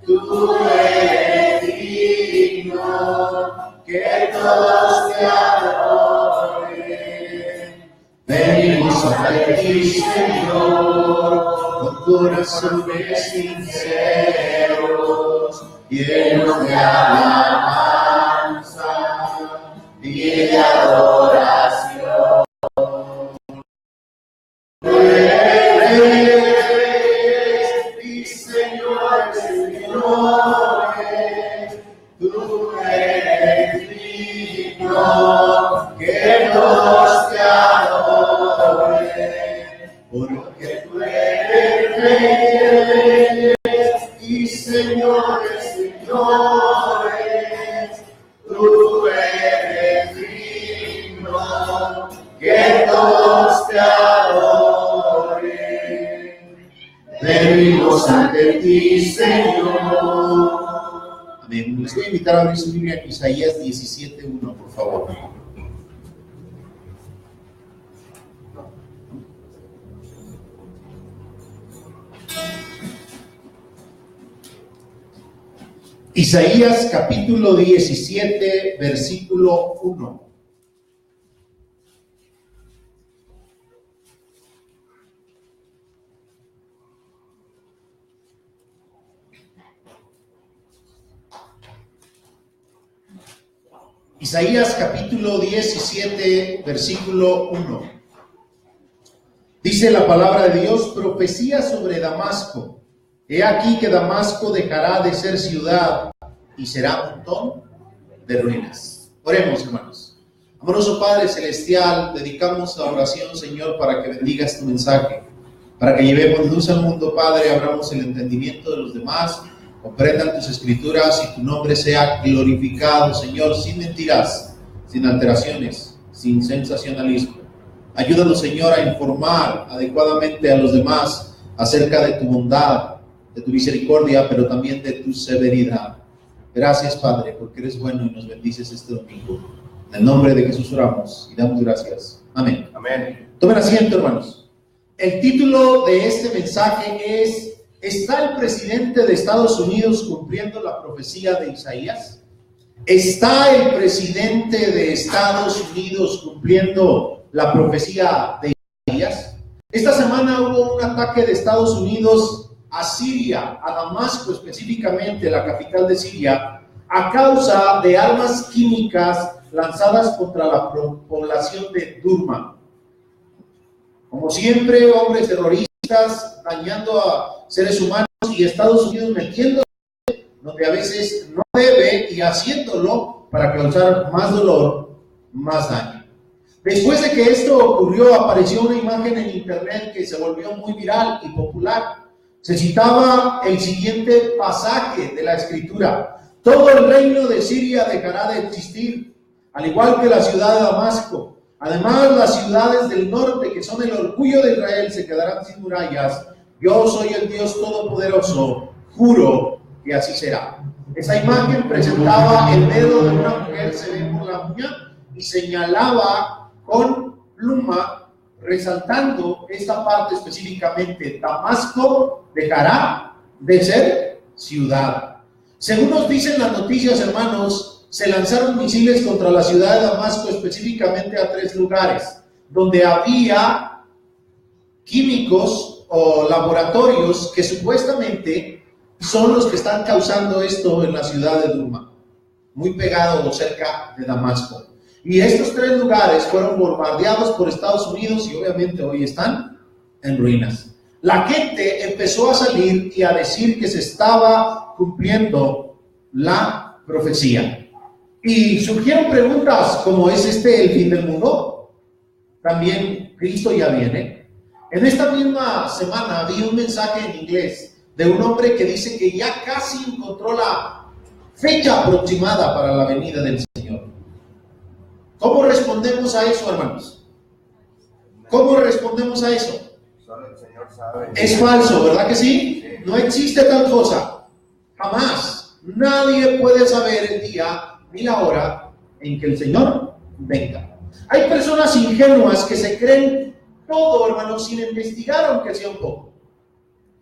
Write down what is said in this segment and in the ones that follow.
Tú eres digno, que todos te adoren. Venimos ante ti, Señor, con corazones sinceros, llenos de alabanza y de adoración. Tú eres y señores, señores, tú eres digno, que todos te adoren, porque tú eres reyes y señores, señores, tú eres digno, que todos te adoren. Venimos ante ti, Señor. Amén. Les voy a invitar a abrir su Biblia en Isaías 17:1, por favor. Isaías capítulo 17, versículo 1. Isaías capítulo 17, versículo 1. Dice la palabra de Dios: profecía sobre Damasco. He aquí que Damasco dejará de ser ciudad y será montón de ruinas. Oremos, hermanos. Amoroso Padre Celestial, dedicamos la oración, Señor, para que bendigas tu mensaje, para que llevemos luz al mundo, Padre, abramos el entendimiento de los demás, comprendan tus escrituras y tu nombre sea glorificado, Señor, sin mentiras, sin alteraciones, sin sensacionalismo. Ayúdanos, Señor, a informar adecuadamente a los demás acerca de tu bondad, de tu misericordia, pero también de tu severidad. Gracias, Padre, porque eres bueno y nos bendices este domingo. En el nombre de Jesús oramos y damos gracias. Amén. Amén. Tomen asiento, hermanos. El título de este mensaje es: ¿está el presidente de Estados Unidos cumpliendo la profecía de Isaías? ¿Está el presidente de Estados Unidos cumpliendo la profecía de Isaías? Esta semana hubo un ataque de Estados Unidos a Siria, a Damasco específicamente, la capital de Siria, a causa de armas químicas lanzadas contra la población de Durma. Como siempre, hombres terroristas dañando a seres humanos y Estados Unidos metiéndose donde a veces no debe y haciéndolo para causar más dolor, más daño. Después de que esto ocurrió, apareció una imagen en internet que se volvió muy viral y popular. Se citaba el siguiente pasaje de la Escritura: todo el reino de Siria dejará de existir, al igual que la ciudad de Damasco. Además, las ciudades del norte, que son el orgullo de Israel, se quedarán sin murallas. Yo soy el Dios Todopoderoso, juro que así será. Esa imagen presentaba el dedo de una mujer, se ve por la uña, y señalaba con pluma, resaltando esta parte específicamente: Damasco dejará de ser ciudad. Según nos dicen las noticias, hermanos, se lanzaron misiles contra la ciudad de Damasco, específicamente a 3 lugares, donde había químicos o laboratorios que supuestamente son los que están causando esto en la ciudad de Durma, muy pegado o cerca de Damasco. Y estos 3 lugares fueron bombardeados por Estados Unidos y obviamente hoy están en ruinas. La gente empezó a salir y a decir que se estaba cumpliendo la profecía. Y surgieron preguntas como: ¿es este el fin del mundo? También Cristo ya viene. En esta misma semana vi un mensaje en inglés de un hombre que dice que ya casi encontró la fecha aproximada para la venida del Señor. ¿Cómo respondemos a eso, hermanos? ¿Cómo respondemos a eso? Solo el Señor sabe. Es falso, ¿verdad que sí? No existe tal cosa. Jamás. Nadie puede saber el día ni la hora en que el Señor venga. Hay personas ingenuas que se creen todo, hermanos, sin investigar aunque sea un poco.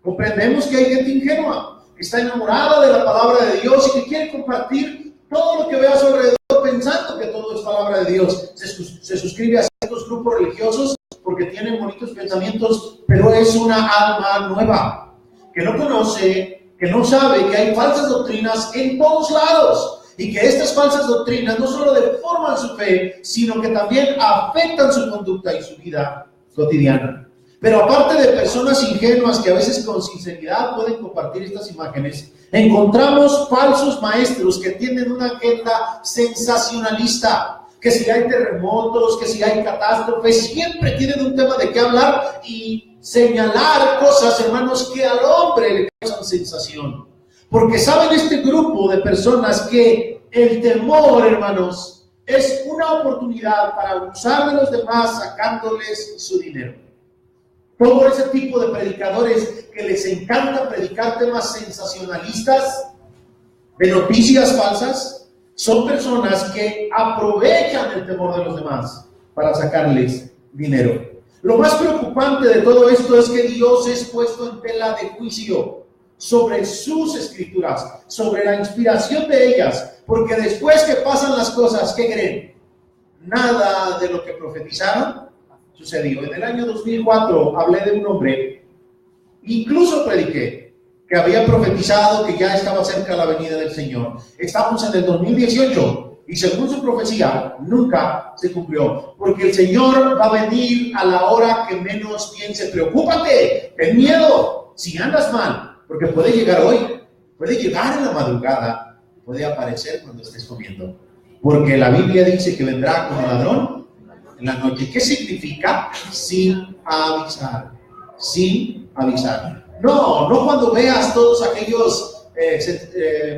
Comprendemos que hay gente ingenua, que está enamorada de la palabra de Dios y que quiere compartir todo lo que ve a su alrededor pensando que todo es palabra de Dios. Se suscribe a ciertos grupos religiosos porque tienen bonitos pensamientos, pero es una alma nueva, que no conoce, que no sabe que hay falsas doctrinas en todos lados y que estas falsas doctrinas no solo deforman su fe, sino que también afectan su conducta y su vida cotidiana. Pero aparte de personas ingenuas que a veces con sinceridad pueden compartir estas imágenes, encontramos falsos maestros que tienen una agenda sensacionalista, que si hay terremotos, que si hay catástrofes, siempre tienen un tema de qué hablar y señalar cosas, hermanos, que al hombre le causan sensación. Porque saben este grupo de personas que el temor, hermanos, es una oportunidad para abusar de los demás sacándoles su dinero. Todo ese tipo de predicadores que les encanta predicar temas sensacionalistas, de noticias falsas, son personas que aprovechan el temor de los demás para sacarles dinero. Lo más preocupante de todo esto es que Dios es puesto en tela de juicio sobre sus escrituras, sobre la inspiración de ellas, porque después que pasan las cosas, ¿qué creen? Nada de lo que profetizaron sucedió. En el año 2004 hablé de un hombre, incluso prediqué, que había profetizado que ya estaba cerca la venida del Señor. Estamos en el 2018 y según su profecía nunca se cumplió, porque el Señor va a venir a la hora que menos piense. Preocúpate, ten miedo si andas mal, porque puede llegar hoy, puede llegar en la madrugada, puede aparecer cuando estés comiendo, porque la Biblia dice que vendrá como ladrón en la noche. ¿Qué significa? Sin avisar. Sin avisar. No cuando veas todos aquellos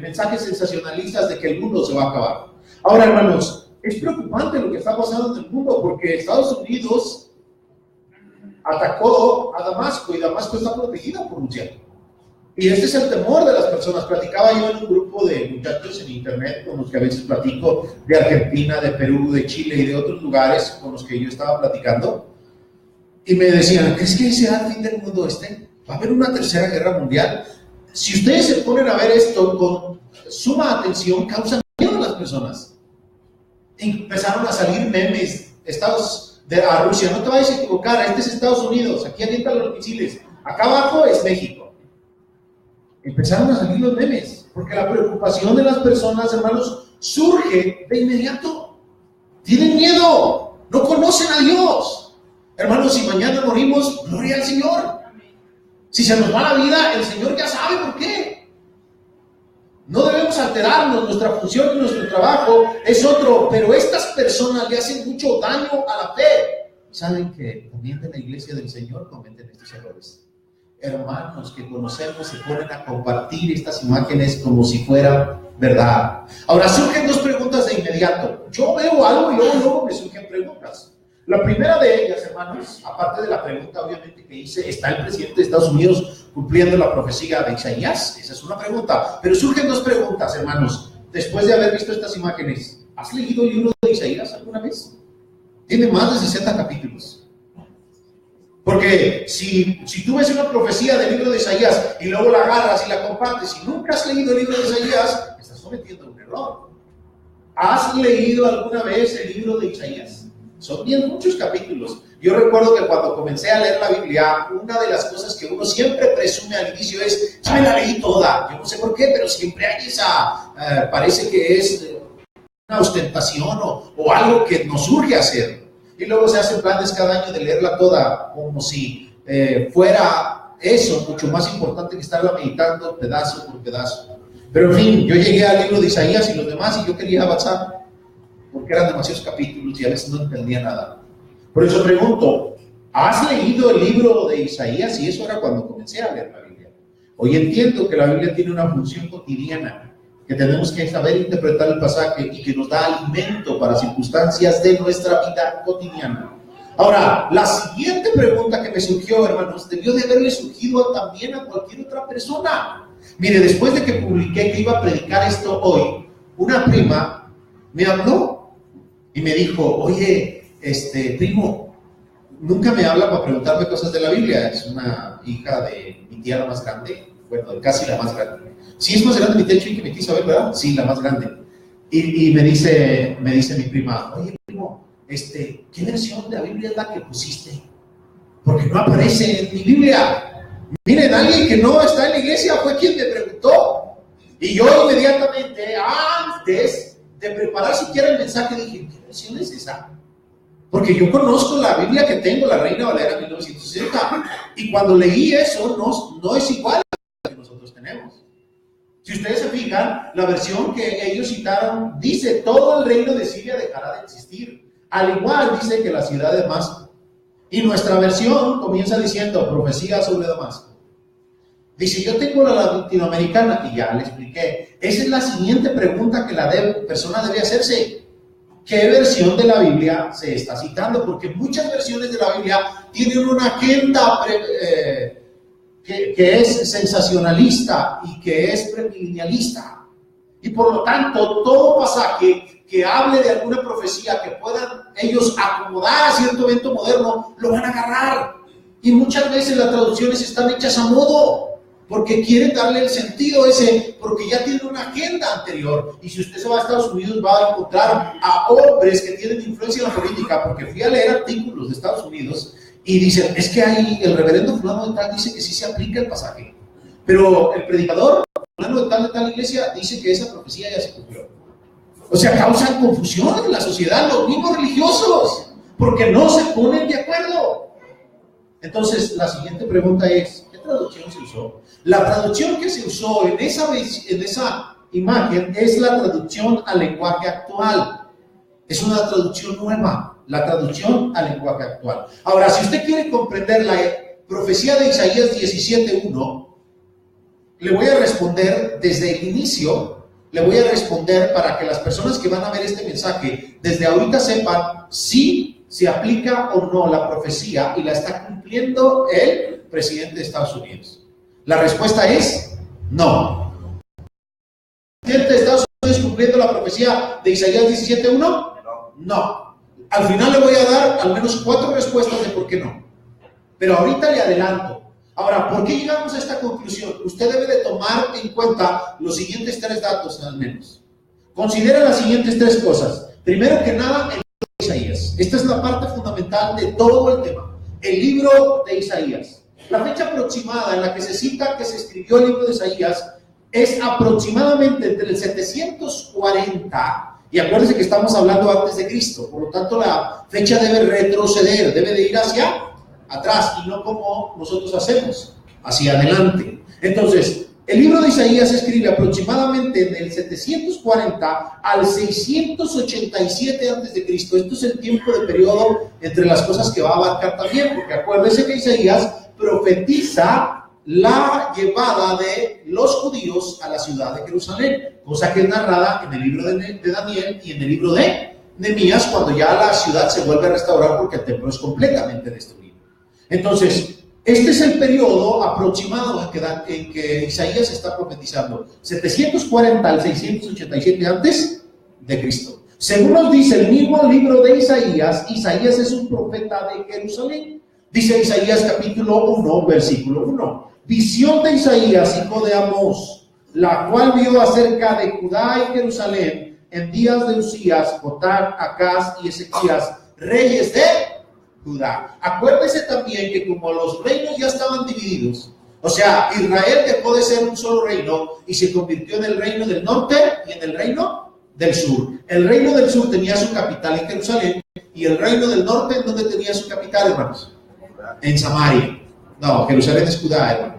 mensajes sensacionalistas de que el mundo se va a acabar. Ahora, hermanos, es preocupante lo que está pasando en el mundo, porque Estados Unidos atacó a Damasco y Damasco está protegida por Rusia. Y este es el temor de las personas. Platicaba yo en un grupo de muchachos en internet con los que a veces platico, de Argentina, de Perú, de Chile y de otros lugares con los que yo estaba platicando. Y me decían, ¿crees que será el fin del mundo este? ¿Va a haber una tercera guerra mundial? Si ustedes se ponen a ver esto con suma atención, causan miedo a las personas. Empezaron a salir memes, a Rusia, no te vayas a equivocar, este es Estados Unidos, aquí avientan los misiles, acá abajo es México. Empezaron a salir los memes, porque la preocupación de las personas, hermanos, surge de inmediato. Tienen miedo, no conocen a Dios. Hermanos, si mañana morimos, gloria al Señor. Si se nos va la vida, el Señor ya sabe por qué. No debemos alterarnos, nuestra función y nuestro trabajo es otro, pero estas personas le hacen mucho daño a la fe. ¿Saben que también de la iglesia del Señor cometen estos errores? Hermanos que conocemos se ponen a compartir estas imágenes como si fueran verdad. Ahora surgen dos preguntas de inmediato. Yo veo algo y luego me surgen preguntas. La primera de ellas, hermanos, aparte de la pregunta obviamente que hice, ¿está el presidente de Estados Unidos cumpliendo la profecía de Isaías? Esa es una pregunta. Pero surgen dos preguntas, hermanos, después de haber visto estas imágenes. ¿Has leído el libro de Isaías alguna vez? Tiene más de 60 capítulos. Porque si tú ves una profecía del libro de Isaías y luego la agarras y la compartes y nunca has leído el libro de Isaías, estás cometiendo un error. ¿Has leído alguna vez el libro de Isaías? Son bien muchos capítulos. Yo recuerdo que cuando comencé a leer la Biblia, una de las cosas que uno siempre presume al inicio es, ya me la leí toda. Yo no sé por qué, pero siempre hay esa, parece que es una ostentación o algo que nos surge hacer. Y luego se hacen planes cada año de leerla toda, como si fuera eso mucho más importante que estarla meditando pedazo por pedazo. Pero en fin, yo llegué al libro de Isaías y los demás y yo quería avanzar, porque eran demasiados capítulos y a veces no entendía nada. Por eso pregunto, ¿has leído el libro de Isaías? Y eso era cuando comencé a leer la Biblia. Hoy entiendo que la Biblia tiene una función cotidiana, que tenemos que saber interpretar el pasaje y que nos da alimento para circunstancias de nuestra vida cotidiana. Ahora, la siguiente pregunta que me surgió, hermanos, debió de haberle surgido también a cualquier otra persona. Mire, después de que publiqué que iba a predicar esto hoy, una prima me habló y me dijo, oye, primo, nunca me habla para preguntarme cosas de la Biblia. Es una hija de mi tía la más grande, bueno, casi la más grande. Sí, es más grande mi tía Chuy que mi tía Isabel, ¿verdad? Sí, la más grande. Y me dice mi prima, oye, primo, ¿qué versión de la Biblia es la que pusiste? Porque no aparece en mi Biblia. Miren, alguien que no está en la iglesia fue quien me preguntó. Y yo inmediatamente, antes de preparar siquiera el mensaje, dije, ¿qué versión es esa? Porque yo conozco la Biblia que tengo, la Reina Valera 1960. Y cuando leí eso, no es igual a la que nosotros tenemos. Si ustedes se fijan, la versión que ellos citaron dice, todo el reino de Siria dejará de existir. Al igual dice que la ciudad de Damasco. Y nuestra versión comienza diciendo, profecía sobre Damasco. Dice, yo tengo la latinoamericana, y ya le expliqué. Esa es la siguiente pregunta que la persona debe hacerse. ¿Qué versión de la Biblia se está citando? Porque muchas versiones de la Biblia tienen una agenda que es sensacionalista y que es premilenialista. Y por lo tanto, todo pasaje que hable de alguna profecía que puedan ellos acomodar a cierto evento moderno, lo van a agarrar. Y muchas veces las traducciones están hechas a modo, porque quieren darle el sentido ese, porque ya tienen una agenda anterior. Y si usted se va a Estados Unidos, va a encontrar a hombres que tienen influencia en la política, porque fui a leer artículos de Estados Unidos y dicen, es que ahí el reverendo fulano de tal dice que sí se aplica el pasaje, pero el predicador fulano de tal iglesia dice que esa profecía ya se cumplió. O sea, causan confusión en la sociedad, los mismos religiosos, porque no se ponen de acuerdo. Entonces, la siguiente pregunta es, ¿qué traducción se usó? La traducción que se usó en esa imagen es la traducción al lenguaje actual. Es una traducción nueva, la traducción al lenguaje actual. Ahora, si usted quiere comprender la profecía de Isaías 17:1, le voy a responder desde el inicio. Le voy a responder para que las personas que van a ver este mensaje desde ahorita sepan si se aplica o no la profecía y la está cumpliendo el presidente de Estados Unidos. La respuesta es no. ¿El presidente de Estados Unidos cumpliendo la profecía de Isaías 17:1? No. Al final le voy a dar al menos 4 respuestas de por qué no. Pero ahorita le adelanto. Ahora, ¿por qué llegamos a esta conclusión? Usted debe de tomar en cuenta los siguientes 3 datos al menos. Considera las siguientes 3 cosas. Primero que nada, el libro de Isaías. Esta es la parte fundamental de todo el tema. El libro de Isaías. La fecha aproximada en la que se cita que se escribió el libro de Isaías es aproximadamente entre el 740, y acuérdense que estamos hablando antes de Cristo, por lo tanto la fecha debe retroceder, debe de ir hacia atrás y no como nosotros hacemos, hacia adelante. Entonces, el libro de Isaías se escribe aproximadamente del 740 al 687 antes de Cristo. Esto es el tiempo de periodo entre las cosas que va a abarcar también, porque acuérdense que Isaías profetiza la llevada de los judíos a la ciudad de Jerusalén, cosa que es narrada en el libro de Daniel y en el libro de Nehemías, cuando ya la ciudad se vuelve a restaurar porque el templo es completamente destruido. Entonces, este es el periodo aproximado en que Isaías está profetizando, 740 al 687 antes de Cristo. Según nos dice el mismo libro de Isaías, Isaías es un profeta de Jerusalén. Dice Isaías capítulo 1, versículo 1. Visión de Isaías, hijo de Amós, la cual vio acerca de Judá y Jerusalén en días de Usías, Jotam, Acaz y Ezequías, reyes de Judá. Acuérdese también que como los reinos ya estaban divididos, o sea, Israel dejó de ser un solo reino y se convirtió en el reino del norte y en el reino del sur. El reino del sur tenía su capital en Jerusalén y el reino del norte, ¿en dónde tenía su capital, hermanos? En Samaria. No, Jerusalén es Judá, hermano.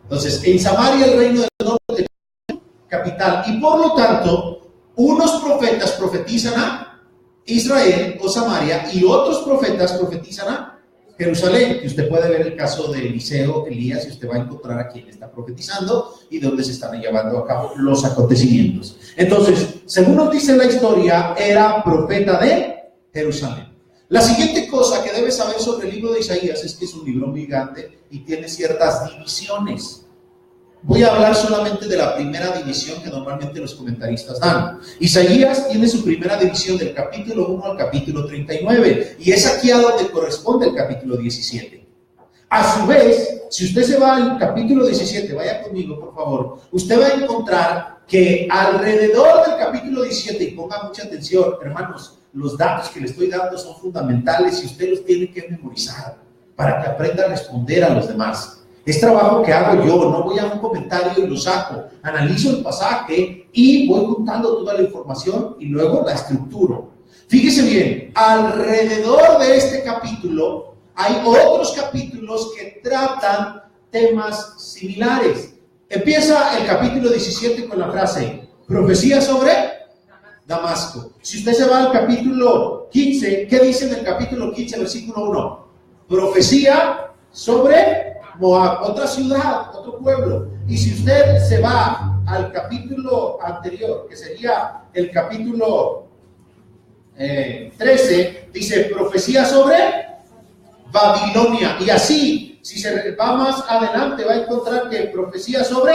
Entonces, en Samaria el reino del norte tenía su capital y por lo tanto, unos profetas profetizan a Israel o Samaria y otros profetas profetizan a Jerusalén, que usted puede ver el caso de Eliseo, Elías, y usted va a encontrar a quién está profetizando y dónde se están llevando a cabo los acontecimientos. Entonces, según nos dice la historia, era profeta de Jerusalén. La siguiente cosa que debes saber sobre el libro de Isaías es que es un libro muy grande y tiene ciertas divisiones. voy a hablar solamente de la primera división que normalmente los comentaristas dan. Isaías tiene su primera división del capítulo 1 al capítulo 39, y es aquí a donde corresponde el capítulo 17. A su vez, si usted se va al capítulo 17, vaya conmigo por favor, usted va a encontrar que alrededor del capítulo 17, y ponga mucha atención, hermanos, los datos que le estoy dando son fundamentales y usted los tiene que memorizar para que aprenda a responder a los demás. Es trabajo que hago yo, no voy a un comentario y lo saco, analizo el pasaje y voy juntando toda la información y luego la estructuro. Fíjese bien, alrededor de este capítulo hay otros capítulos que tratan temas similares. Empieza el capítulo 17 con la frase, profecía sobre Damasco. Si usted se va al capítulo 15, ¿qué dice en el capítulo 15, versículo 1? Profecía sobre Moab, otra ciudad, otro pueblo. Y si usted se va al capítulo anterior, que sería el capítulo 13, dice profecía sobre Babilonia. Y así, si se va más adelante, va a encontrar que profecía sobre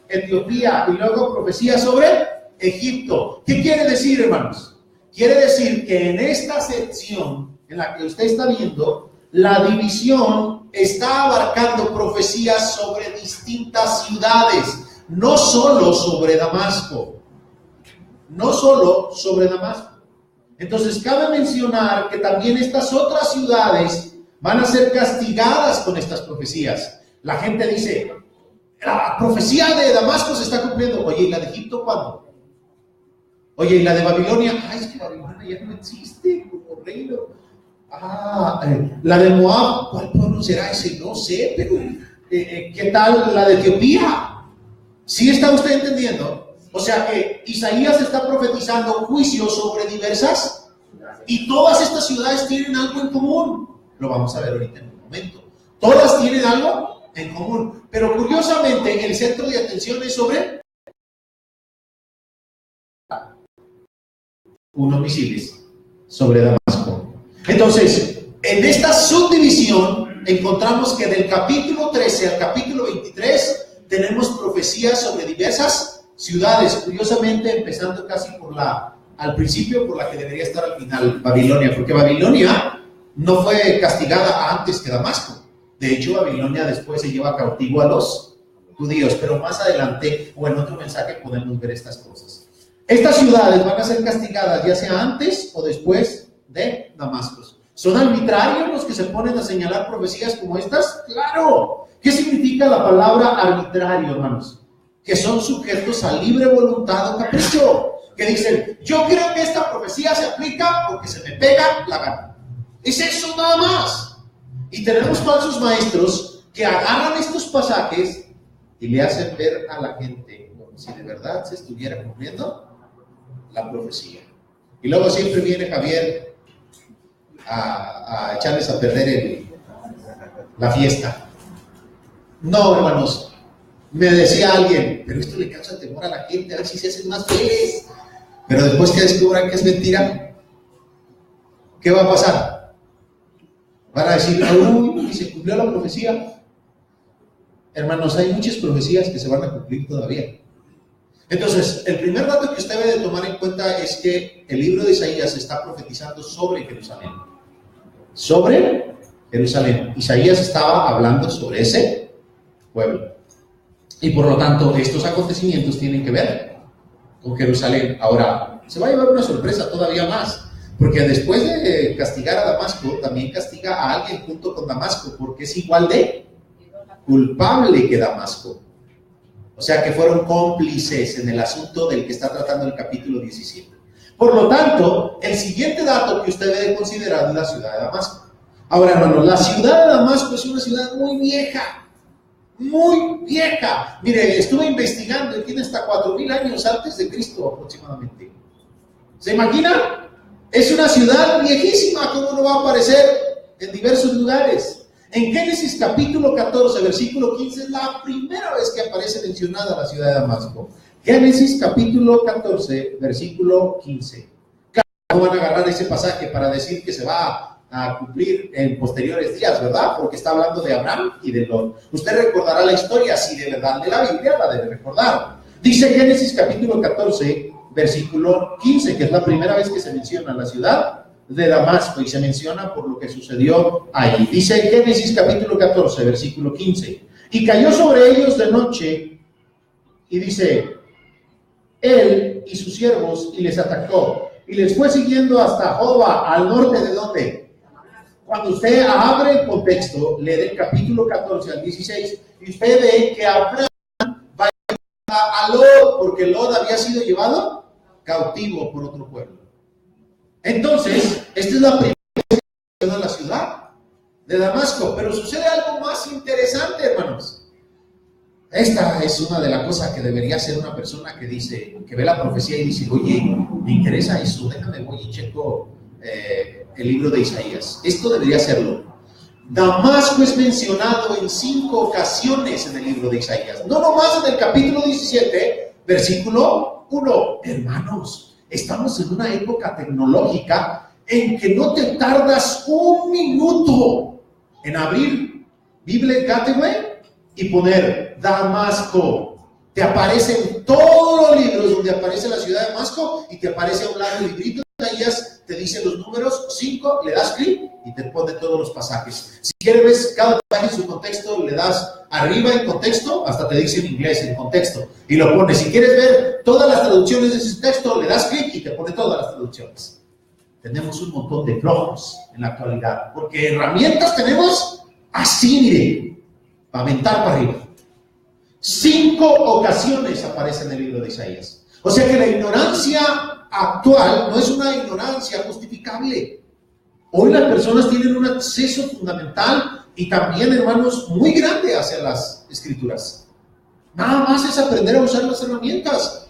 Etiopía y luego profecía sobre Egipto. ¿Qué quiere decir, hermanos? Quiere decir que en esta sección en la que usted está viendo, la división está abarcando profecías sobre distintas ciudades, no solo sobre Damasco. No solo sobre Damasco. Entonces, cabe mencionar que también estas otras ciudades van a ser castigadas con estas profecías. La gente dice, la profecía de Damasco se está cumpliendo. Oye, ¿y la de Egipto cuándo? Oye, ¿y la de Babilonia? Ay, es que Babilonia ya no existe como reino. La de Moab, ¿cuál pueblo será ese? No sé, pero ¿qué tal la de Etiopía? ¿Sí está usted entendiendo? O sea que Isaías está profetizando juicio sobre diversas, y todas estas ciudades tienen algo en común. Lo vamos a ver ahorita en un momento. Todas tienen algo en común, pero curiosamente el centro de atención es sobre unos misiles sobre Damasco. Entonces, en esta subdivisión encontramos que del capítulo 13 al capítulo 23 tenemos profecías sobre diversas ciudades, curiosamente empezando casi al principio por la que debería estar al final, Babilonia, porque Babilonia no fue castigada antes que Damasco. De hecho, Babilonia después se lleva cautivo a los judíos, pero más adelante o en otro mensaje podemos ver estas cosas. Estas ciudades van a ser castigadas ya sea antes o después de Damasco. ¿Son arbitrarios los que se ponen a señalar profecías como estas? ¡Claro! ¿Qué significa la palabra arbitrario, hermanos? Que son sujetos a libre voluntad o capricho. Que dicen, yo creo que esta profecía se aplica porque se me pega la gana. Es eso nada más. Y tenemos falsos maestros que agarran estos pasajes y le hacen ver a la gente como si de verdad se estuviera cumpliendo la profecía. Y luego siempre viene Javier a echarles a perder la fiesta. No, hermanos, me decía alguien, pero esto le causa temor a la gente, a ver si se hacen más fieles. Pero después que descubran que es mentira, ¿qué va a pasar? Van a decir, uy, y se cumplió la profecía. Hermanos, hay muchas profecías que se van a cumplir todavía. Entonces, el primer dato que usted debe de tomar en cuenta es que el libro de Isaías está profetizando sobre Jerusalén. Sobre Jerusalén. Isaías estaba hablando sobre ese pueblo. Y por lo tanto, estos acontecimientos tienen que ver con Jerusalén. Ahora, se va a llevar una sorpresa todavía más, porque después de castigar a Damasco, también castiga a alguien junto con Damasco, porque es igual de culpable que Damasco. O sea que fueron cómplices en el asunto del que está tratando el capítulo 17. Por lo tanto, el siguiente dato que usted debe considerar es la ciudad de Damasco. Ahora, hermanos, la ciudad de Damasco es una ciudad muy vieja. Muy vieja. Mire, estuve investigando y tiene hasta 4000 años antes de Cristo aproximadamente. ¿Se imagina? Es una ciudad viejísima, ¿cómo no va a aparecer en diversos lugares? En Génesis capítulo 14, versículo 15, es la primera vez que aparece mencionada la ciudad de Damasco. Génesis capítulo 14, versículo 15. ¿Cómo van a agarrar ese pasaje para decir que se va a cumplir en posteriores días, ¿verdad? Porque está hablando de Abraham y de Lot. Usted recordará la historia, si de verdad de la Biblia la debe recordar. Dice Génesis capítulo 14, versículo 15, que es la primera vez que se menciona la ciudad de Damasco y se menciona por lo que sucedió ahí. Dice Génesis capítulo 14, versículo 15, y cayó sobre ellos de noche, y dice, él y sus siervos, y les atacó, y les fue siguiendo hasta Joba, al norte de ¿dónde? Cuando usted abre el contexto, lee del capítulo 14 al 16, y usted ve que Abraham va a Lot, porque Lot había sido llevado cautivo por otro pueblo. Entonces, esta es la primera vez que se la ciudad de Damasco, pero sucede algo más interesante, hermanos. Esta es una de las cosas que debería hacer una persona que dice, que ve la profecía y dice, oye, me interesa eso, déjame, voy y checo el libro de Isaías. Esto debería hacerlo. Damasco es mencionado en 5 ocasiones en el libro de Isaías, no nomás en el capítulo 17, versículo 1. Hermanos, estamos en una época tecnológica en que no te tardas un minuto en abrir Bible Gateway y poner Damasco. Te aparecen todos los libros donde aparece la ciudad de Damasco y te aparece a un lado el librito de Isaías, te dice los números 5, le das clic y te pone todos los pasajes. Si quieres ver cada pasaje en su contexto, le das arriba en contexto, hasta te dice en inglés en contexto y lo pones. Si quieres ver todas las traducciones de ese texto, le das clic y te pone todas las traducciones. Tenemos un montón de flojos en la actualidad, porque herramientas tenemos así, mire, para aventar para arriba. 5 ocasiones aparece en el libro de Isaías. O sea que la ignorancia actual no es una ignorancia justificable. Hoy las personas tienen un acceso fundamental y también, hermanos, muy grande hacia las escrituras. Nada más es aprender a usar las herramientas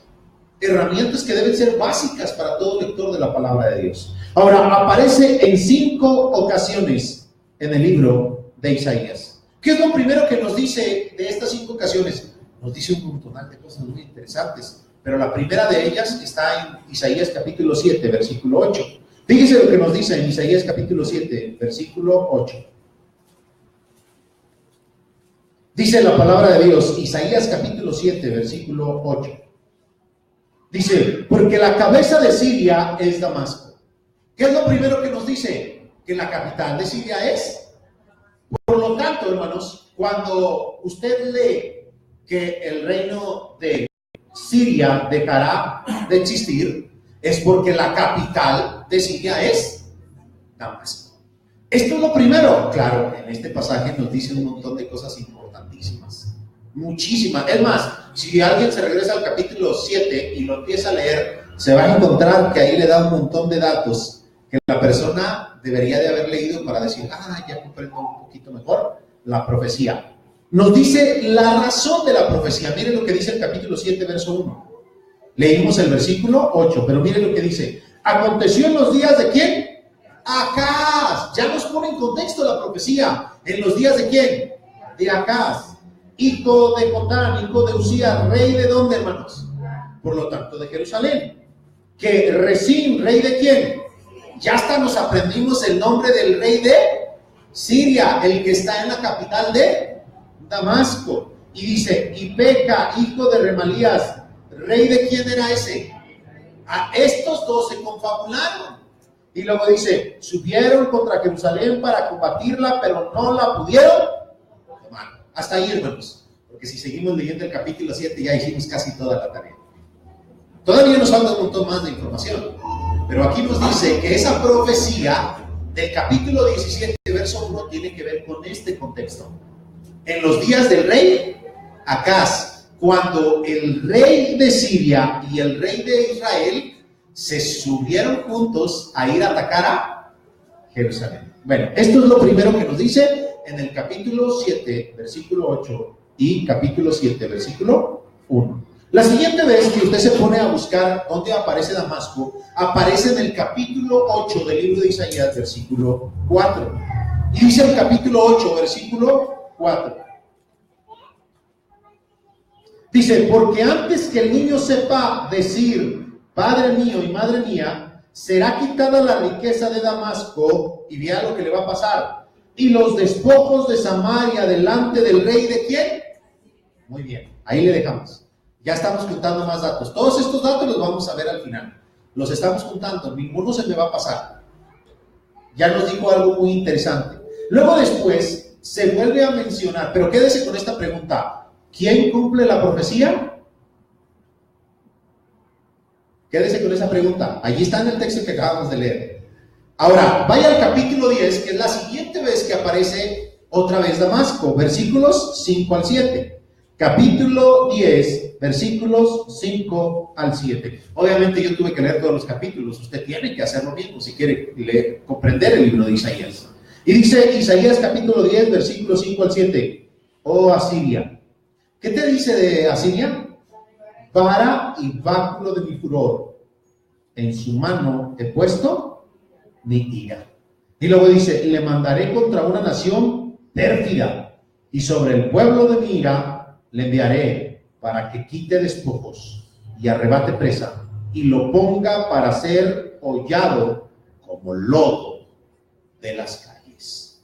que deben ser básicas para todo lector de la palabra de Dios. Ahora, aparece en 5 ocasiones en el libro de Isaías. ¿Qué es lo primero que nos dice de estas 5 ocasiones? Nos dice un montón de cosas muy interesantes, pero la primera de ellas está en Isaías capítulo 7, versículo 8. Fíjese lo que nos dice en Isaías capítulo 7, versículo 8. Dice la palabra de Dios, Isaías capítulo 7, versículo 8. Dice, porque la cabeza de Siria es Damasco. ¿Qué es lo primero que nos dice? Que la capital de Siria es. Por lo tanto, hermanos, cuando usted lee que el reino de Siria dejará de existir, es porque la capital de Siria es Damasco. Esto es lo primero. Claro, en este pasaje nos dice un montón de cosas importantísimas, muchísimas. Es más, si alguien se regresa al capítulo 7 y lo empieza a leer, se va a encontrar que ahí le da un montón de datos que la persona debería de haber leído para decir, ya comprendo un poquito mejor la profecía. Nos dice la razón de la profecía. Miren lo que dice el capítulo 7, verso 1. Leímos el versículo 8, pero miren lo que dice. Aconteció en los días de ¿quién? Acaz. Ya nos pone en contexto la profecía. ¿En los días de quién? De Acaz, hijo de Jotán, hijo de Usías, rey de ¿dónde, hermanos? Por lo tanto, de Jerusalén. Que Rezín, rey de ¿quién? Ya hasta nos aprendimos el nombre del rey de Siria, el que está en la capital de Damasco. Y dice, y Peca, hijo de Remalías, rey de ¿quién era ese? A estos dos se confabularon. Y luego dice, subieron contra Jerusalén para combatirla, pero no la pudieron tomar. Hasta ahí, hermanos, porque si seguimos leyendo el capítulo 7 ya hicimos casi toda la tarea. Todavía nos falta un montón más de información, pero aquí nos dice que esa profecía del capítulo 17, verso 1, tiene que ver con este contexto. En los días del rey Acaz, cuando el rey de Siria y el rey de Israel se subieron juntos a ir a atacar a Jerusalén. Bueno, esto es lo primero que nos dice en el capítulo 7, versículo 8 y capítulo 7, versículo 1. La siguiente vez que usted se pone a buscar dónde aparece Damasco, aparece en el capítulo 8 del libro de Isaías, versículo 4. Y dice el capítulo 8, versículo 4. Dice, porque antes que el niño sepa decir, Padre mío y Madre mía, será quitada la riqueza de Damasco, y vea lo que le va a pasar, y los despojos de Samaria delante del rey ¿de quién? Muy bien, ahí le dejamos. Ya estamos juntando más datos. Todos estos datos los vamos a ver al final. Los estamos juntando, ninguno se me va a pasar. Ya nos dijo algo muy interesante. Luego después se vuelve a mencionar, pero quédese con esta pregunta: ¿quién cumple la profecía? Quédese con esa pregunta. Allí está en el texto que acabamos de leer. Ahora, vaya al capítulo 10, que es la siguiente vez que aparece otra vez Damasco, versículos 5 al 7. Capítulo 10, versículos 5 al 7. Obviamente yo tuve que leer todos los capítulos. Usted tiene que hacer lo mismo si quiere comprender el libro de Isaías. Y dice Isaías capítulo 10, versículos 5 al 7. Oh Asiria. ¿Qué te dice de Asiria? Vara y báculo de mi furor, en su mano he puesto mi ira. Y luego dice: le mandaré contra una nación pérfida, y sobre el pueblo de mi ira le enviaré para que quite despojos y arrebate presa, y lo ponga para ser hollado como lodo de las calles.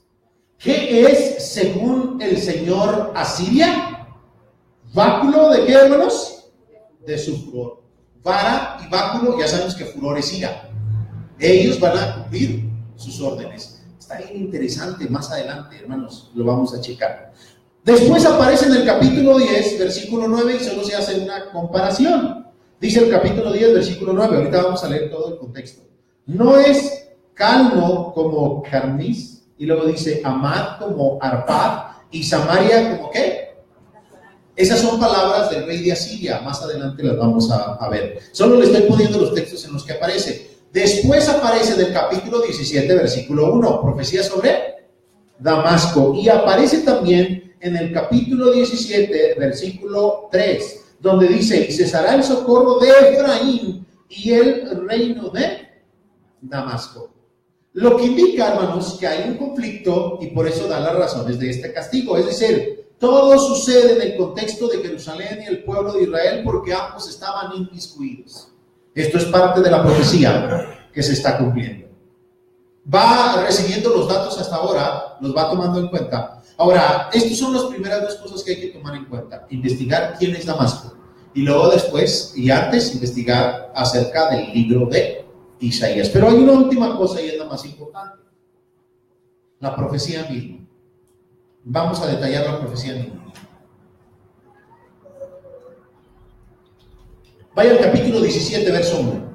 ¿Qué es, según el Señor, Asiria? ¿Báculo de qué, hermanos? De su furor. Vara y báculo, ya sabemos que furor es ira. Ellos van a cumplir sus órdenes. Está bien interesante, más adelante, hermanos, lo vamos a checar. Después aparece en el capítulo 10, versículo 9, y solo se hace una comparación. Dice el capítulo 10, versículo 9, ahorita vamos a leer todo el contexto. No es calmo como Carmis, y luego dice Amad como Arpad, y Samaria como ¿qué? Esas son palabras del rey de Asiria. Más adelante las vamos a ver. Solo le estoy poniendo los textos en los que aparece. Después aparece en el capítulo 17, versículo 1, profecía sobre Damasco. Y aparece también en el capítulo 17, versículo 3, donde dice: y cesará el socorro de Efraín y el reino de Damasco. Lo que indica, hermanos, que hay un conflicto, y por eso da las razones de este castigo. Es decir, todo sucede en el contexto de Jerusalén y el pueblo de Israel, porque ambos estaban inmiscuidos. Esto es parte de la profecía que se está cumpliendo. Va recibiendo los datos hasta ahora, los va tomando en cuenta. Ahora, estas son las primeras dos cosas que hay que tomar en cuenta: investigar quién es Damasco, y luego después, y antes, investigar acerca del libro de Isaías. Pero hay una última cosa, y es la más importante: la profecía misma. Vamos a detallar la profecía misma. Vaya al capítulo 17, verso 1.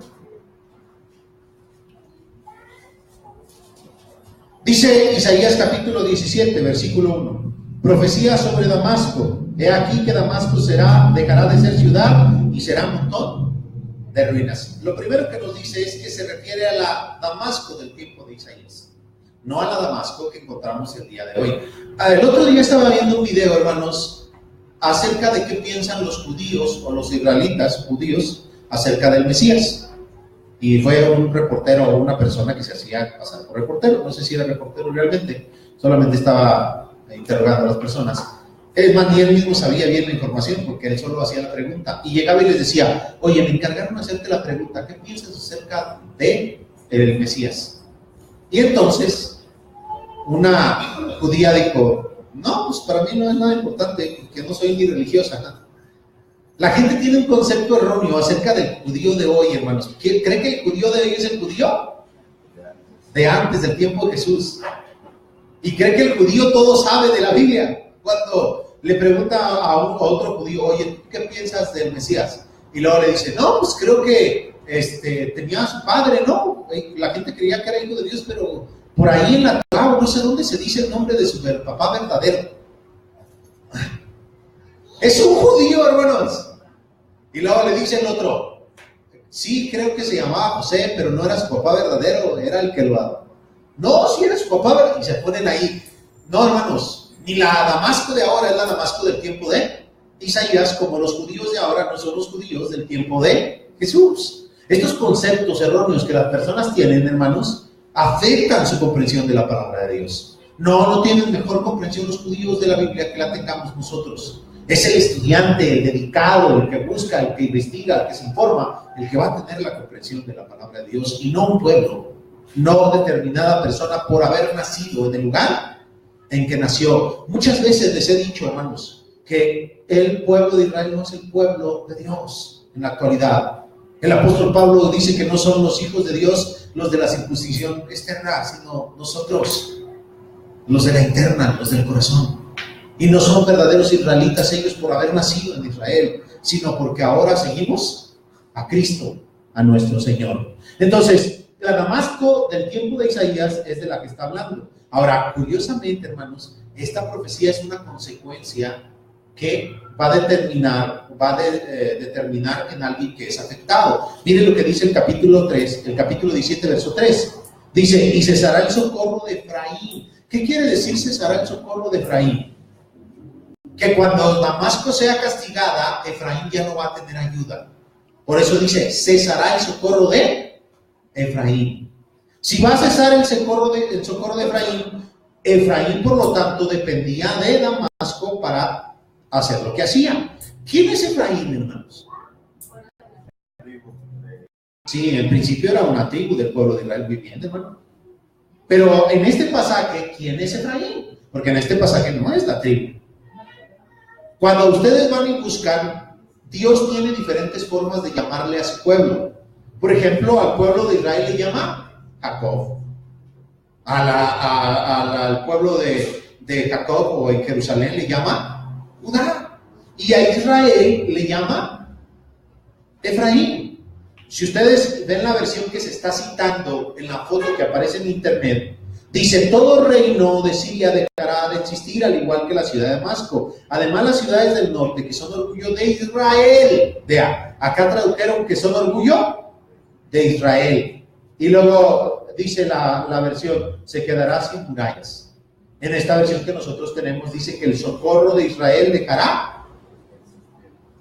Dice Isaías capítulo 17, versículo 1. Profecía sobre Damasco. He aquí que Damasco dejará de ser ciudad y será montón de ruinas. Lo primero que nos dice es que se refiere a la Damasco del tiempo de Isaías, no a la Damasco que encontramos el día de hoy. El otro día estaba viendo un video, hermanos, acerca de qué piensan los judíos o los israelitas judíos acerca del Mesías. Y fue un reportero o una persona que se hacía pasar por reportero. No sé si era reportero realmente, solamente estaba interrogando a las personas. Es más, ni él mismo sabía bien la información, porque él solo hacía la pregunta. Y llegaba y les decía: oye, me encargaron de hacerte la pregunta, ¿qué piensas acerca de el Mesías? Y entonces una judía dijo: no, pues para mí no es nada importante, porque no soy ni religiosa, ¿no? La gente tiene un concepto erróneo acerca del judío de hoy, hermanos. ¿Cree que el judío de hoy es el judío de antes, del tiempo de Jesús? Y cree que el judío todo sabe de la Biblia. Cuando le pregunta a otro judío: oye, ¿tú qué piensas del Mesías? Y luego le dice: no, pues creo que tenía a su padre, ¿no? La gente creía que era hijo de Dios, pero por ahí en la Torá, no sé dónde se dice el nombre de su papá verdadero. Es un judío, hermanos. Y luego le dice el otro: sí, creo que se llamaba José, pero no era su papá verdadero, era el que lo adoptó. No, sí era su papá verdadero. Y se ponen ahí. No, hermanos, ni la Damasco de ahora es la Damasco del tiempo de Isaías, como los judíos de ahora no son los judíos del tiempo de Jesús. Estos conceptos erróneos que las personas tienen, hermanos, afectan su comprensión de la palabra de Dios. No tienen mejor comprensión los judíos de la Biblia que la tengamos nosotros. Es el estudiante, el dedicado, el que busca, el que investiga, el que se informa, el que va a tener la comprensión de la palabra de Dios, y no un pueblo, no determinada persona por haber nacido en el lugar en que nació. Muchas veces les he dicho, hermanos, que el pueblo de Israel no es el pueblo de Dios en la actualidad. El apóstol Pablo dice que no son los hijos de Dios los de la circuncisión externa, sino nosotros, los de la interna, los del corazón. Y no son verdaderos israelitas ellos por haber nacido en Israel, sino porque ahora seguimos a Cristo, a nuestro Señor. Entonces, la Damasco del tiempo de Isaías es de la que está hablando. Ahora, curiosamente, hermanos, esta profecía es una consecuencia que va a determinar en alguien que es afectado. Miren lo que dice el capítulo 17, verso 3. Dice, y cesará el socorro de Efraín. ¿Qué quiere decir cesará el socorro de Efraín? Que cuando Damasco sea castigada, Efraín ya no va a tener ayuda. Por eso dice, cesará el socorro de Efraín. Si va a cesar el socorro de Efraín, Efraín por lo tanto dependía de Damasco para hacer lo que hacía. ¿Quién es Efraín, hermanos? Sí, en el principio era una tribu del pueblo de Israel viviente, hermano. Pero en este pasaje, ¿quién es Efraín? Porque en este pasaje no es la tribu. Cuando ustedes van a buscar, Dios tiene diferentes formas de llamarle a su pueblo. Por ejemplo, al pueblo de Israel le llama Jacob. Al pueblo de Jacob o en Jerusalén le llama Judá. Y a Israel le llama Efraín. Si ustedes ven la versión que se está citando en la foto que aparece en internet, dice, todo reino de Siria dejará de existir, al igual que la ciudad de Damasco. Además, las ciudades del norte, que son orgullo de Israel. Vea, acá tradujeron que son orgullo de Israel. Y luego dice la versión, se quedará sin murallas. En esta versión que nosotros tenemos, dice que el socorro de Israel dejará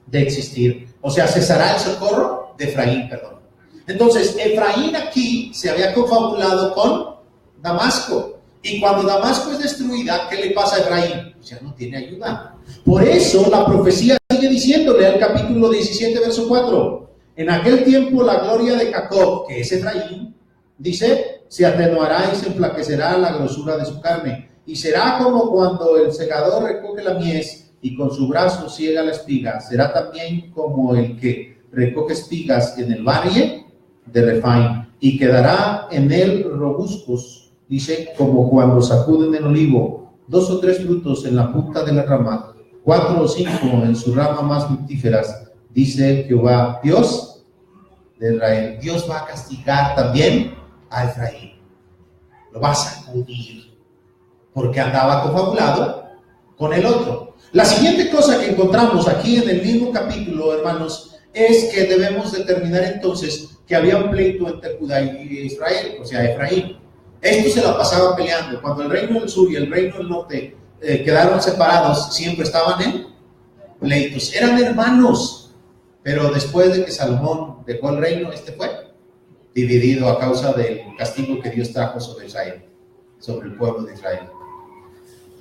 de existir. O sea, cesará el socorro de Efraín, perdón. Entonces, Efraín aquí se había confabulado con Damasco. Y cuando Damasco es destruida, ¿qué le pasa a Efraín? Pues ya no tiene ayuda. Por eso la profecía sigue diciéndole al capítulo 17, verso 4. En aquel tiempo la gloria de Jacob, que es Efraín, dice, se atenuará y se enflaquecerá la grosura de su carne. Y será como cuando el segador recoge la mies y con su brazo ciega la espiga. Será también como el que recoge espigas en el valle de Refaim. Y quedará en él robuscos, dice, como cuando sacuden el olivo, 2 o 3 frutos en la punta de la rama, 4 o 5 en su rama más fructíferas, dice Jehová, Dios de Israel. Dios va a castigar también a Efraín. Lo va a sacudir, porque andaba confabulado con el otro. La siguiente cosa que encontramos aquí en el mismo capítulo, hermanos, es que debemos determinar entonces que había un pleito entre Judá y Israel, o sea, Efraín. Estos se la pasaban peleando. Cuando el reino del sur y el reino del norte quedaron separados, siempre estaban en pleitos. Eran hermanos, pero después de que Salomón dejó el reino, fue dividido a causa del castigo que Dios trajo sobre Israel, sobre el pueblo de Israel.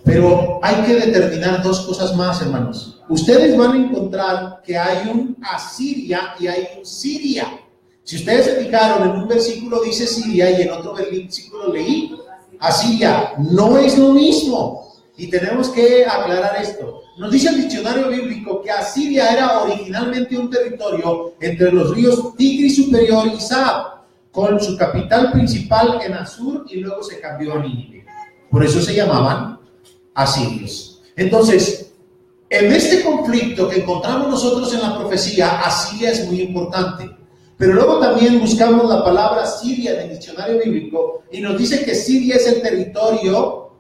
Pero hay que determinar 2 cosas más, hermanos. Ustedes van a encontrar que hay un Asiria y hay un Siria. Si ustedes se fijaron, en un versículo dice Siria y en otro versículo leí Asiria. No es lo mismo. Y tenemos que aclarar esto. Nos dice el diccionario bíblico que Asiria era originalmente un territorio entre los ríos Tigris superior y Sab, con su capital principal en Asur, y luego se cambió a Nínive. Por eso se llamaban asirios. Entonces, en este conflicto que encontramos nosotros en la profecía, Asiria es muy importante. Pero luego también buscamos la palabra Siria en el diccionario bíblico y nos dice que Siria es el territorio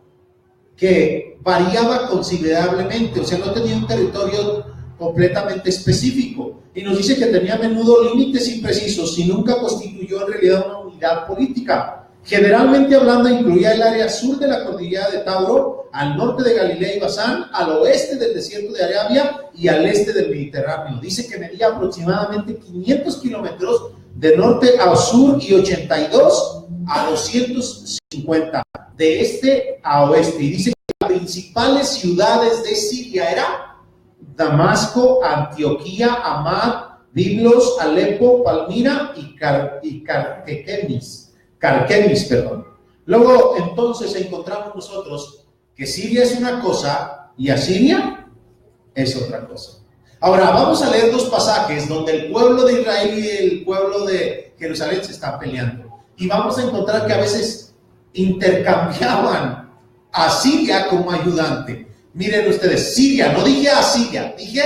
que variaba considerablemente, o sea, no tenía un territorio completamente específico. Y nos dice que tenía a menudo límites imprecisos y nunca constituyó en realidad una unidad política. Generalmente hablando, incluía el área sur de la cordillera de Tauro, al norte de Galilea y Basán, al oeste del desierto de Arabia y al este del Mediterráneo. Dice que medía aproximadamente 500 kilómetros de norte a sur y 82 a 250 de este a oeste. Y dice que las principales ciudades de Siria eran Damasco, Antioquía, Amad, Biblos, Alepo, Palmira y Carquemis, perdón. Luego, entonces, encontramos nosotros que Siria es una cosa y Asiria es otra cosa. Ahora, vamos a leer dos pasajes donde el pueblo de Israel y el pueblo de Jerusalén se están peleando. Y vamos a encontrar que a veces intercambiaban a Siria como ayudante. Miren ustedes, Siria, no dije Asiria, dije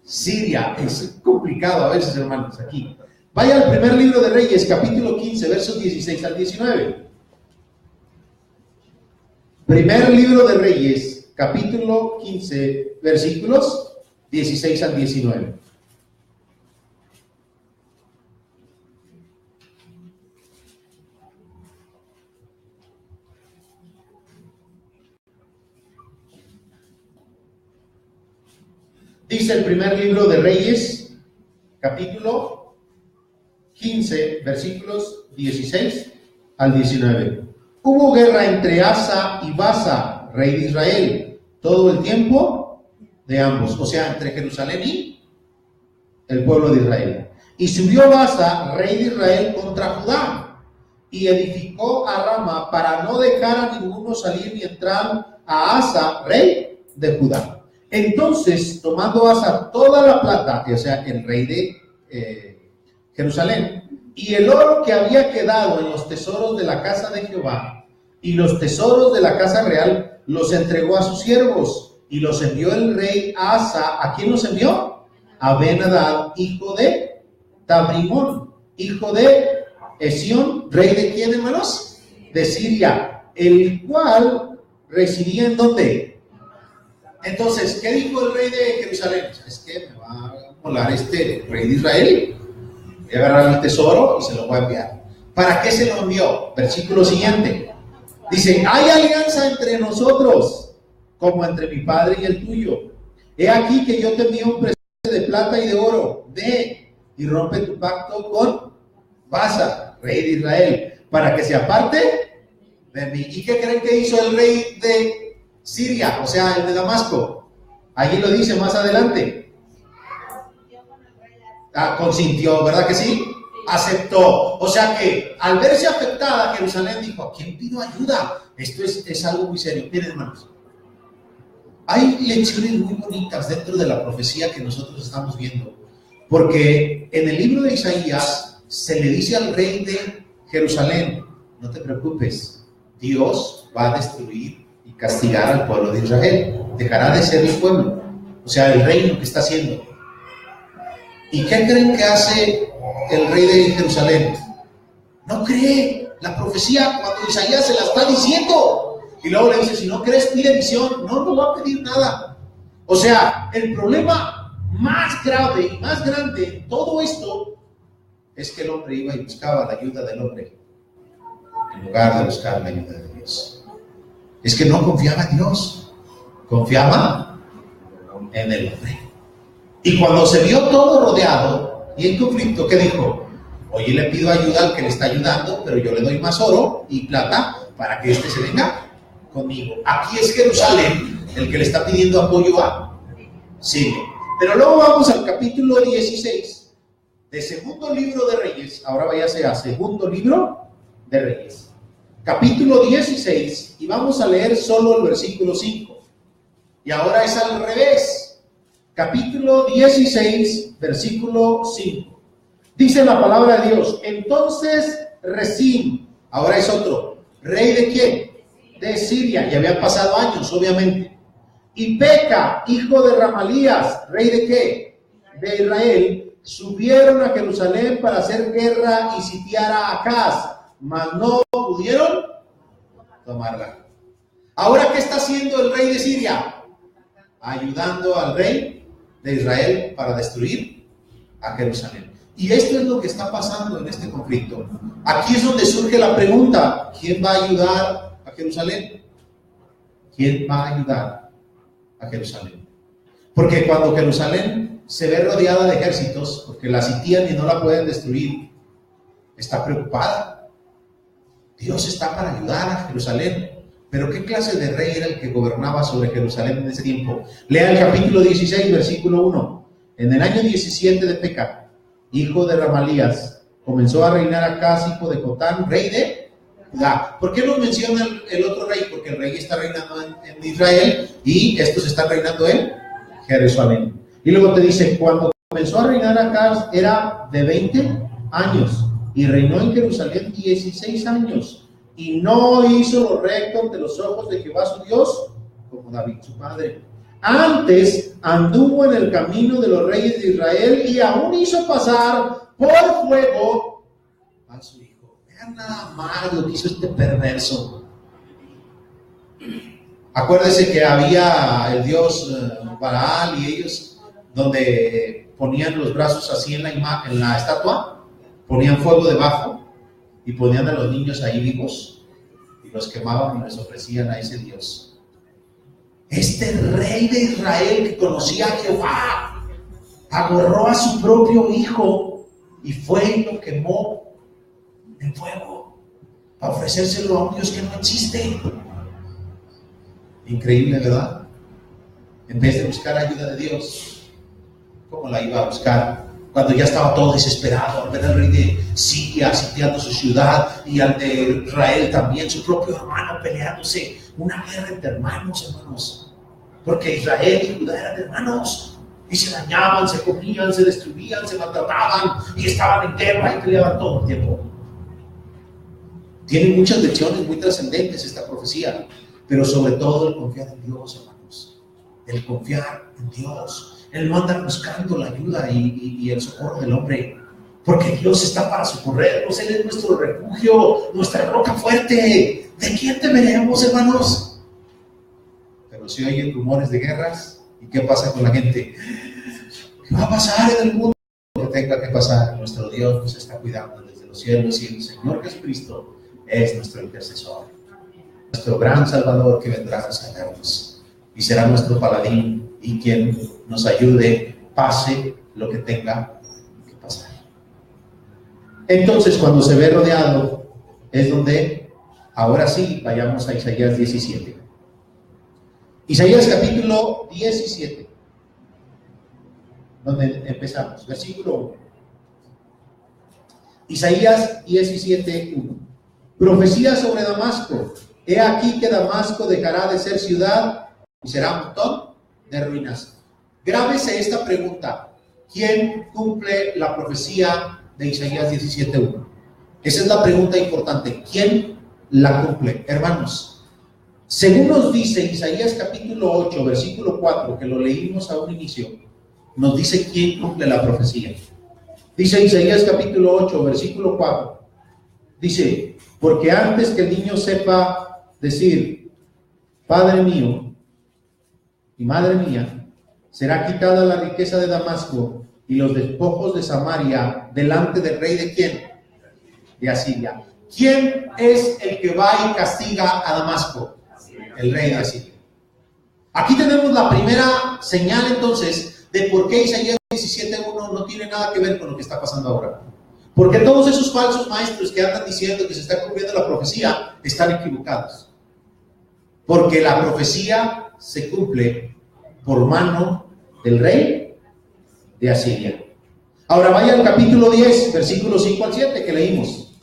Siria. Es complicado a veces, hermanos, aquí. Vaya al primer libro de Reyes, capítulo 15, versos 16 al 19. Primer libro de Reyes, capítulo 15, versículos 16 al 19. Dice el primer libro de Reyes, capítulo 15, versículos 16 al 19. Hubo guerra entre Asa y Baasa, rey de Israel, todo el tiempo de ambos, o sea, entre Jerusalén y el pueblo de Israel. Y subió Baasa, rey de Israel, contra Judá, y edificó a Rama para no dejar a ninguno salir ni entrar a Asa, rey de Judá. Entonces, tomando Asa toda la plata, o sea, el rey de Jerusalén, y el oro que había quedado en los tesoros de la casa de Jehová y los tesoros de la casa real, los entregó a sus siervos, y los envió el rey Asa. ¿A quién los envió? A Ben-Hadad, hijo de Tabrimón, hijo de Esión, rey de ¿quién, hermanos? De Siria, el cual residía ¿en dónde? Entonces, ¿qué dijo el rey de Jerusalén? Es que me va a molar este rey de Israel. Voy a agarrar el tesoro y se lo voy a enviar. ¿Para qué se lo envió? Versículo siguiente. Dice, hay alianza entre nosotros, como entre mi padre y el tuyo. He aquí que yo te envío un presente de plata y de oro. Ve y rompe tu pacto con Baasa, rey de Israel, para que se aparte de mí. ¿Y qué creen que hizo el rey de Siria, o sea, el de Damasco? Allí lo dice más adelante. Consintió, ¿verdad que sí? Aceptó. O sea que al verse afectada, Jerusalén dijo, ¿a quién pido ayuda? Esto es algo muy serio. Miren, hermanos, hay lecciones muy bonitas dentro de la profecía que nosotros estamos viendo, porque en el libro de Isaías se le dice al rey de Jerusalén, no te preocupes, Dios va a destruir y castigar al pueblo de Israel, dejará de ser el pueblo, o sea, el reino que está haciendo. ¿Y qué creen que hace el rey de Jerusalén? No cree la profecía cuando Isaías se la está diciendo. Y luego le dice, si no crees, pide visión. No va a pedir nada. O sea, el problema más grave y más grande en todo esto es que el hombre iba y buscaba la ayuda del hombre en lugar de buscar la ayuda de Dios. Es que no confiaba en Dios, confiaba en el hombre. Y cuando se vio todo rodeado y en conflicto, ¿qué dijo? Oye, le pido ayuda al que le está ayudando, pero yo le doy más oro y plata para que éste se venga conmigo. Aquí es Jerusalén el que le está pidiendo apoyo a Siria. Pero luego vamos al capítulo 16 de segundo libro de Reyes. Ahora váyase a segundo libro de Reyes. Capítulo 16, y vamos a leer solo el versículo 5. Y ahora es al revés. Capítulo 16, versículo 5. Dice la palabra de Dios, entonces Rezín, ahora es otro, ¿rey de quién? De Siria, ya habían pasado años, obviamente. Y Peca, hijo de Ramalías, ¿rey de qué? De Israel, subieron a Jerusalén para hacer guerra y sitiar a Acaz, mas no pudieron tomarla. Ahora, ¿qué está haciendo el rey de Siria? Ayudando al rey de Israel para destruir a Jerusalén. Y esto es lo que está pasando en este conflicto. Aquí es donde surge la pregunta, ¿quién va a ayudar a Jerusalén? ¿Quién va a ayudar a Jerusalén? Porque cuando Jerusalén se ve rodeada de ejércitos, porque la sitian y no la pueden destruir, está preocupada. Dios está para ayudar a Jerusalén, Pero ¿qué clase de rey era el que gobernaba sobre Jerusalén en ese tiempo? Lea el capítulo 16, versículo 1. En el año 17 de Peca, hijo de Ramalías, comenzó a reinar Acaz, hijo de Jotán, rey de Judá. ¿Por qué no menciona el otro rey? Porque el rey está reinando en Israel y estos están reinando en Jerusalén. Y luego te dice, cuando comenzó a reinar Acaz era de 20 años y reinó en Jerusalén 16 años y no hizo lo recto ante los ojos de Jehová su Dios como David su padre. Antes anduvo en el camino de los reyes de Israel y aún hizo pasar por fuego a su hijo. Vean nada más lo que hizo este perverso. Acuérdese que había el dios Baal y ellos donde ponían los brazos así en la estatua, ponían fuego debajo y ponían a los niños ahí vivos y los quemaban y les ofrecían a ese dios. Este rey de Israel que conocía a Jehová agarró a su propio hijo y fue y lo quemó en fuego para ofrecérselo a un Dios que no existe. Increíble, ¿verdad? En vez de buscar ayuda de Dios, ¿cómo la iba a buscar? Cuando ya estaba todo desesperado al ver al rey de Siria sitiando su ciudad y al de Israel también, su propio hermano peleándose, una guerra entre hermanos, porque Israel y Judá eran hermanos y se dañaban, se comían, se destruían, se maltrataban y estaban en guerra y peleaban todo el tiempo. Tiene muchas lecciones muy trascendentes esta profecía, pero sobre todo el confiar en Dios, hermanos, el confiar en Dios. Él no anda buscando la ayuda y el socorro del hombre, porque Dios está para socorrernos. Él es nuestro refugio, nuestra roca fuerte. ¿De quién temeremos, hermanos? Pero si oyen rumores de guerras, ¿y qué pasa con la gente? ¿Qué va a pasar en el mundo? Lo que tenga que pasar, nuestro Dios nos está cuidando desde los cielos y el Señor Jesucristo es nuestro intercesor, nuestro gran Salvador que vendrá a salvarnos y será nuestro paladín y quien nos ayude, pase lo que tenga que pasar. Entonces, cuando se ve rodeado, es donde, ahora sí, vayamos a Isaías 17. Isaías capítulo 17, donde empezamos, versículo 1. Isaías 17, 1. Profecía sobre Damasco. He aquí que Damasco dejará de ser ciudad y será un montón de ruinas. Grábese esta pregunta: ¿quién cumple la profecía de Isaías 17:1? Esa es la pregunta importante. ¿Quién la cumple? Hermanos, según nos dice Isaías capítulo 8, versículo 4, que lo leímos a un inicio, nos dice quién cumple la profecía. Dice Isaías capítulo 8, versículo 4. Dice: porque antes que el niño sepa decir, Padre mío y madre mía, será quitada la riqueza de Damasco y los despojos de Samaria delante del rey de ¿quién? De Asiria. ¿Quién es el que va y castiga a Damasco? El rey de Asiria. Aquí tenemos la primera señal entonces de por qué Isaías 17:1 no tiene nada que ver con lo que está pasando ahora. Porque todos esos falsos maestros que andan diciendo que se está cumpliendo la profecía están equivocados. Porque la profecía se cumple por mano del rey de Asiria. Ahora vaya al capítulo 10, versículos 5 al 7 que leímos.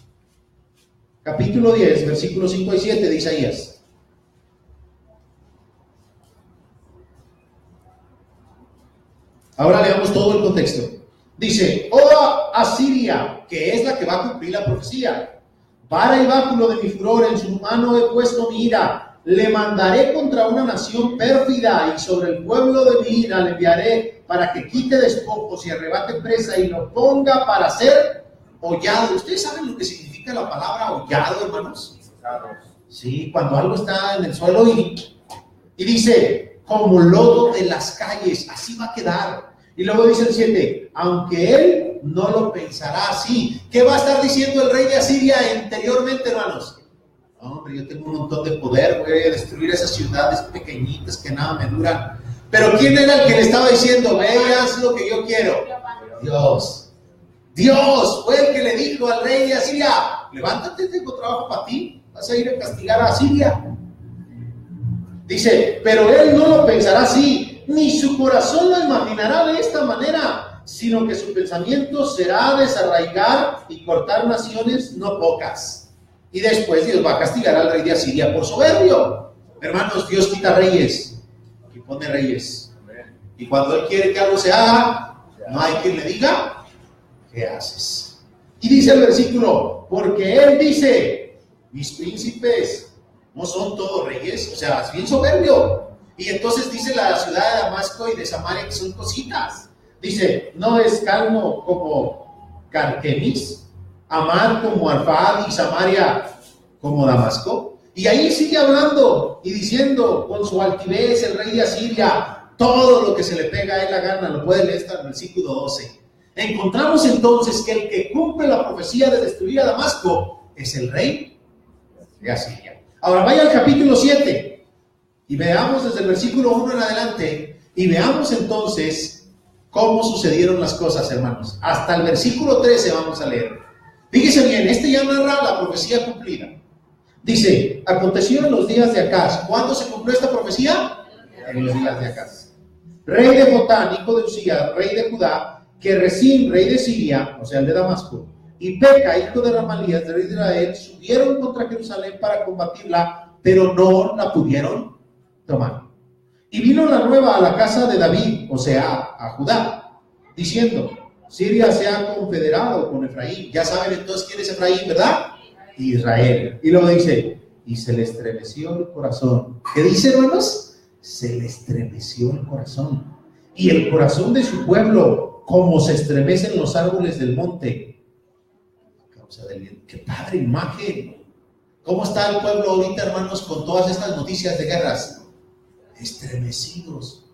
Capítulo 10, versículos 5 y 7 de Isaías. Ahora leamos todo el contexto. Dice: oh Asiria, que es la que va a cumplir la profecía, vara y báculo de mi furor, en su mano he puesto mi ira. Le mandaré contra una nación pérfida y sobre el pueblo de mi ira le enviaré para que quite despojos y arrebate presa y lo ponga para ser hollado. ¿Ustedes saben lo que significa la palabra hollado, hermanos? Sí, cuando algo está en el suelo y dice, como lodo de las calles, así va a quedar. Y luego dice el 7, aunque él no lo pensará así. ¿Qué va a estar diciendo el rey de Asiria interiormente, hermanos? Hombre, yo tengo un montón de poder, voy a destruir esas ciudades pequeñitas que nada me duran. Pero ¿quién era el que le estaba diciendo, ve, haz lo que yo quiero? Dios. Dios fue el que le dijo al rey de Asiria, levántate, tengo trabajo para ti, vas a ir a castigar a Asiria. Dice, pero él no lo pensará así, ni su corazón lo imaginará de esta manera, sino que su pensamiento será desarraigar y cortar naciones no pocas. Y después Dios va a castigar al rey de Asiria por soberbio. Hermanos, Dios quita reyes y pone reyes. Y cuando Él quiere que algo se haga, no hay quien le diga, ¿qué haces? Y dice el versículo, porque Él dice, mis príncipes no son todos reyes, o sea, es bien soberbio. Y entonces dice la ciudad de Damasco y de Samaria que son cositas. Dice, no es calmo como Carquemis, Amad como Arfad y Samaria como Damasco. Y ahí sigue hablando y diciendo con su altivez el rey de Asiria todo lo que se le pega a él la gana. Lo puede leer hasta el versículo 12. Encontramos entonces que el que cumple la profecía de destruir a Damasco es el rey de Asiria. Ahora vaya al capítulo 7 y veamos desde el versículo 1 en adelante y veamos entonces cómo sucedieron las cosas, hermanos. Hasta el versículo 13 vamos a leer. Fíjese bien, este ya narra la profecía cumplida. Dice, aconteció en los días de Acaz. ¿Cuándo se cumplió esta profecía? En los días de Acaz. Rey de Jotán, hijo de Usías, rey de Judá, que Resín, rey de Siria, o sea, el de Damasco, y Peca, hijo de Ramalías, de rey de Israel, subieron contra Jerusalén para combatirla, pero no la pudieron tomar. Y vino la nueva a la casa de David, o sea, a Judá, diciendo, Siria se ha confederado con Efraín. Ya saben entonces quién es Efraín, ¿verdad? Israel. Y luego dice, y se le estremeció el corazón. ¿Qué dice, hermanos? Se le estremeció el corazón. Y el corazón de su pueblo, como se estremecen los árboles del monte. A causa del... ¡Qué padre imagen! ¿Cómo está el pueblo ahorita, hermanos, con todas estas noticias de guerras? Estremecidos.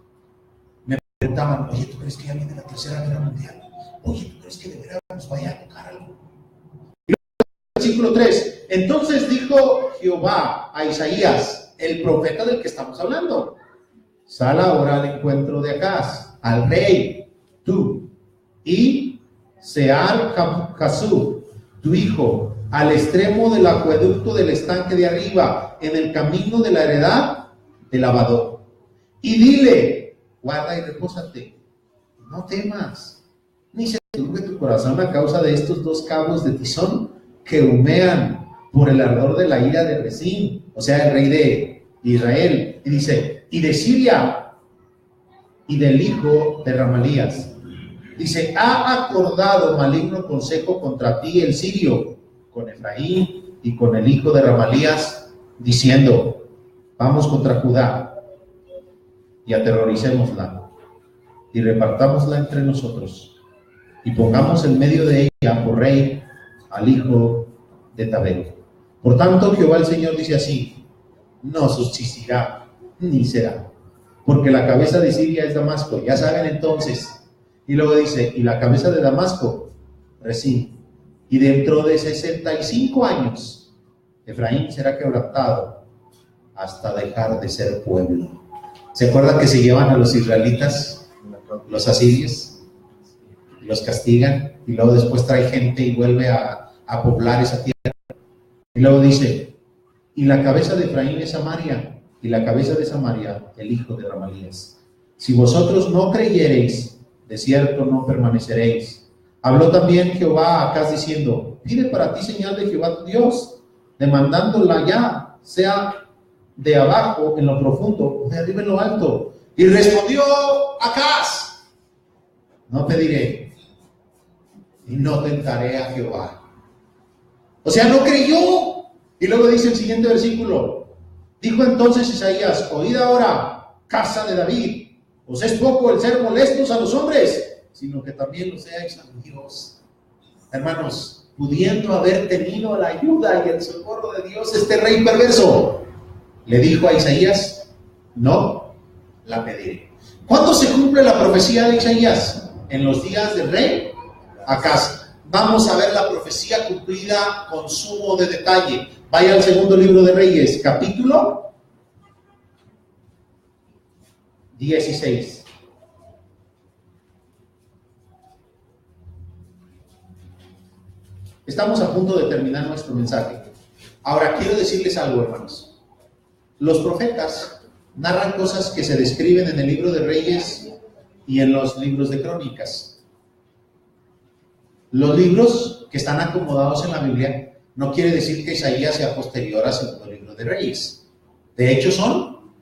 Me preguntaban, oye, ¿tú crees que ya viene la tercera guerra mundial? Oye, ¿tú crees que de verdad nos vaya a tocar algo? Y luego, versículo 3. Entonces dijo Jehová a Isaías, el profeta del que estamos hablando, sal ahora al encuentro de Acaz, al rey, tú, y Sear-Jasub, tu hijo, al extremo del acueducto del estanque de arriba, en el camino de la heredad del lavador. Y dile, guarda y repósate, no temas, ni se turbe tu corazón a causa de estos dos cabos de tizón que humean por el ardor de la ira de Resín, o sea, el rey de Israel. Y dice, y de Siria, y del hijo de Ramalías. Dice, ha acordado maligno consejo contra ti el sirio, con Efraín y con el hijo de Ramalías, diciendo, vamos contra Judá y aterroricémosla y repartámosla entre nosotros y pongamos en medio de ella por rey al hijo de Tabel. Por tanto, Jehová el Señor dice así, no subsistirá ni será, porque la cabeza de Siria es Damasco, ya saben entonces. Y luego dice, y la cabeza de Damasco, Resín. Y dentro de 65 años, Efraín será quebrantado hasta dejar de ser pueblo. ¿Se acuerdan que se llevan a los israelitas, los asirios, los castigan, y luego después trae gente y vuelve a poblar esa tierra? Y luego dice, y la cabeza de Efraín es Samaria, y la cabeza de Samaria, el hijo de Ramalías. Si vosotros no creyereis, de cierto no permaneceréis. Habló también Jehová a Acaz diciendo, pide para ti señal de Jehová tu Dios, demandándola ya, sea de abajo en lo profundo, o de arriba en lo alto. Y respondió Acaz, no pediré, y no tentaré a Jehová. O sea, no creyó. Y luego dice el siguiente versículo, dijo entonces Isaías, oíd ahora, casa de David, os es poco el ser molestos a los hombres, sino que también lo seáis a Dios. Hermanos, pudiendo haber tenido la ayuda y el socorro de Dios, este rey perverso le dijo a Isaías, no la pediré. ¿Cuándo se cumple la profecía de Isaías? En los días del rey Acaz. Vamos a ver la profecía cumplida con sumo de detalle. Vaya al segundo libro de Reyes, capítulo 16. Estamos a punto de terminar nuestro mensaje. Ahora quiero decirles algo, hermanos. Los profetas narran cosas que se describen en el libro de Reyes y en los libros de Crónicas. Los libros que están acomodados en la Biblia no quiere decir que Isaías sea posterior al segundo libro de Reyes. De hecho, son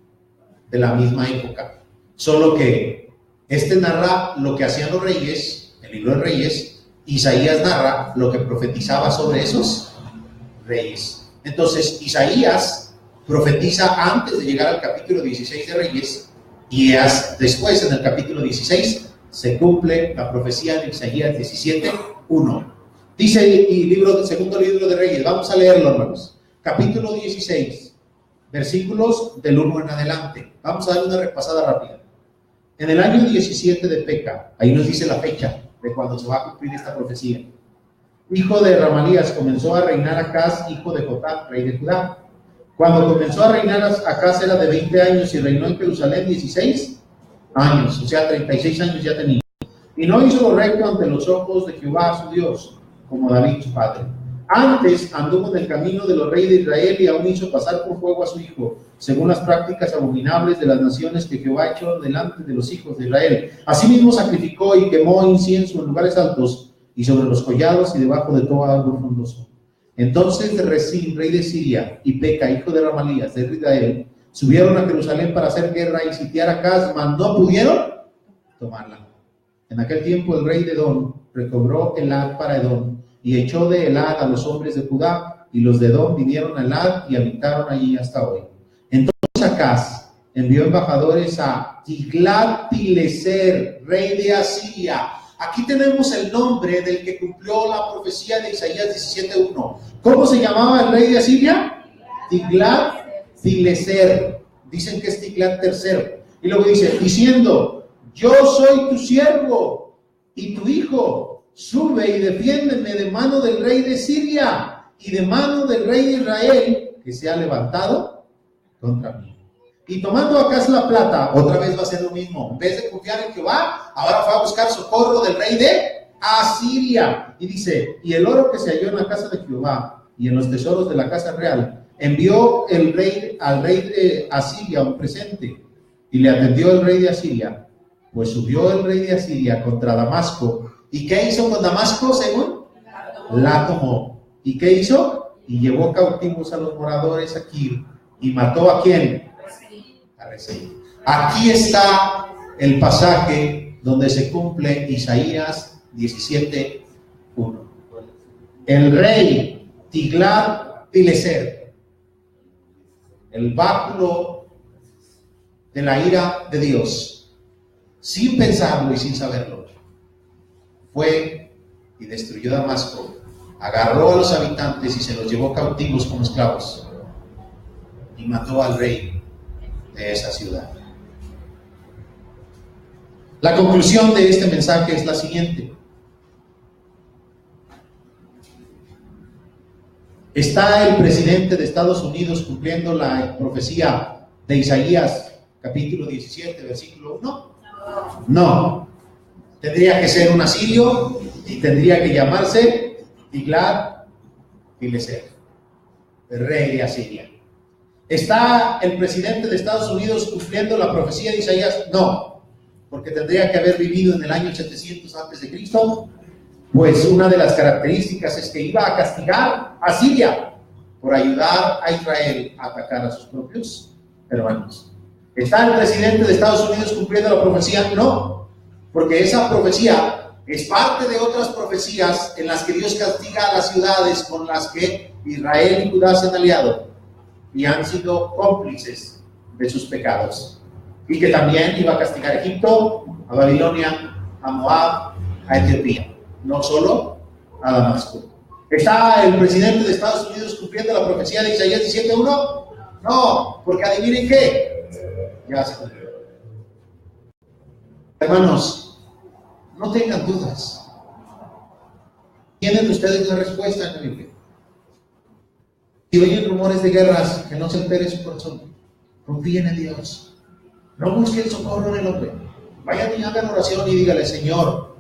de la misma época. Solo que este narra lo que hacían los reyes, el libro de Reyes. Isaías narra lo que profetizaba sobre esos reyes. Entonces, Isaías profetiza antes de llegar al capítulo 16 de Reyes, y después, en el capítulo 16, se cumple la profecía de Isaías 17:1. Dice segundo libro de Reyes, vamos a leerlo, hermanos. Capítulo 16, versículos del 1 en adelante. Vamos a dar una repasada rápida. En el año 17 de Peca, ahí nos dice la fecha de cuando se va a cumplir esta profecía. Hijo de Ramalías, comenzó a reinar Acaz, hijo de Jotam, rey de Judá. Cuando comenzó a reinar Acaz era de 20 años y reinó en Jerusalén 16 años, o sea, 36 años ya tenía. Y no hizo lo recto ante los ojos de Jehová su Dios, como David su padre. Antes anduvo en el camino de los reyes de Israel y aún hizo pasar por fuego a su hijo, según las prácticas abominables de las naciones que Jehová echó delante de los hijos de Israel. Asimismo sacrificó y quemó incienso en lugares altos y sobre los collados y debajo de todo árbol frondoso. Entonces Rezín, rey de Siria, y Peca, hijo de Ramalías, de Israel, subieron a Jerusalén para hacer guerra y sitiar a Acaz, mas no pudieron tomarla. En aquel tiempo el rey de Edom recobró Elad para Edom, y echó de Elad a los hombres de Judá, y los de Edom vinieron a Elad y habitaron allí hasta hoy. Entonces Acaz envió embajadores a Tiglat-Pileser, rey de Asiria. Aquí tenemos el nombre del que cumplió la profecía de Isaías 17:1. ¿Cómo se llamaba el rey de Asiria? Tiglat-Pileser. Dicen que es Tiglat III. Y luego dice, diciendo, yo soy tu siervo y tu hijo, sube y defiéndeme de mano del rey de Siria y de mano del rey de Israel, que se ha levantado contra mí. Y tomando Acaz la plata, otra vez va a ser lo mismo. En vez de confiar en Jehová, ahora fue a buscar socorro del rey de Asiria. Y dice, y el oro que se halló en la casa de Jehová y en los tesoros de la casa real, envió al rey de Asiria un presente. Y le atendió el rey de Asiria. Pues subió el rey de Asiria contra Damasco. ¿Y qué hizo con Damasco, según? La tomó. ¿Y qué hizo? Y llevó cautivos a los moradores aquí. ¿Y mató a quién? A Rezín. Aquí está el pasaje donde se cumple Isaías 17:1. El rey Tiglat-Pileser, el báculo de la ira de Dios, sin pensarlo y sin saberlo, fue y destruyó Damasco, agarró a los habitantes y se los llevó cautivos como esclavos y mató al rey de esa ciudad. La conclusión de este mensaje es la siguiente. ¿Está el presidente de Estados Unidos cumpliendo la profecía de Isaías capítulo 17, versículo 1? No. Tendría que ser un asirio y tendría que llamarse Tiglat-Pileser, el rey de Asiria. ¿Está el presidente de Estados Unidos cumpliendo la profecía de Isaías? No, porque tendría que haber vivido en el año 700 antes de Cristo, pues una de las características es que iba a castigar a Siria por ayudar a Israel a atacar a sus propios hermanos. ¿Está el presidente de Estados Unidos cumpliendo la profecía? No, porque esa profecía es parte de otras profecías en las que Dios castiga a las ciudades con las que Israel y Judá se han aliado y han sido cómplices de sus pecados, y que también iba a castigar a Egipto, a Babilonia, a Moab, a Etiopía, no solo a Damasco. ¿Está el presidente de Estados Unidos cumpliendo la profecía de Isaías 17:1? No, porque adivinen qué, ya se cumplió. Hermanos, no tengan dudas. ¿Tienen ustedes la respuesta en la Biblia? Si oyen rumores de guerras, que no se altere su corazón. Confíen en Dios. No busquen socorro en el hombre. Vayan y hagan oración y dígale, Señor,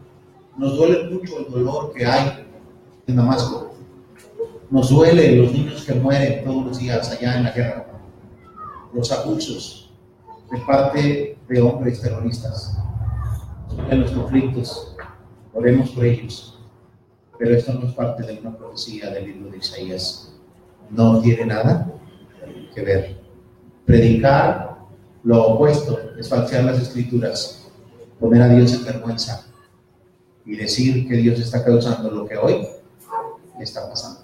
nos duele mucho el dolor que hay en Damasco. Nos duele los niños que mueren todos los días allá en la guerra. Los abusos. de parte de hombres terroristas. En los conflictos, oremos por ellos, pero esto no es parte de una profecía del libro de Isaías. No tiene nada que ver. Predicar lo opuesto es falsear las escrituras, poner a Dios en vergüenza y decir que Dios está causando lo que hoy está pasando.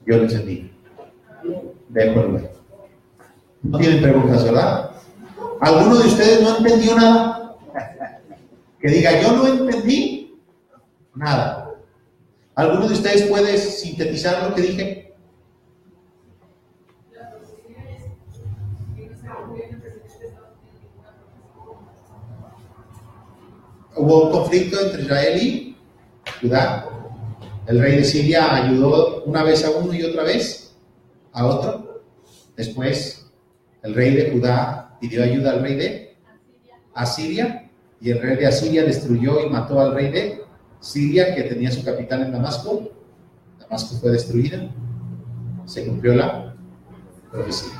Dios les bendiga. De acuerdo. No tienen preguntas, ¿verdad? ¿Alguno de ustedes no entendió nada? Que diga, yo no entendí nada. ¿Alguno de ustedes puede sintetizar lo que dije? Hubo un conflicto entre Israel y Judá. El rey de Siria ayudó una vez a uno y otra vez a otro. Después, el rey de Judá pidió ayuda al rey de Asiria, y el rey de Asiria destruyó y mató al rey de Siria, que tenía su capital en Damasco. Damasco fue destruida. Se cumplió la profecía.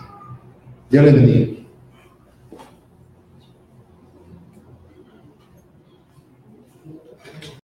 Dios les bendiga.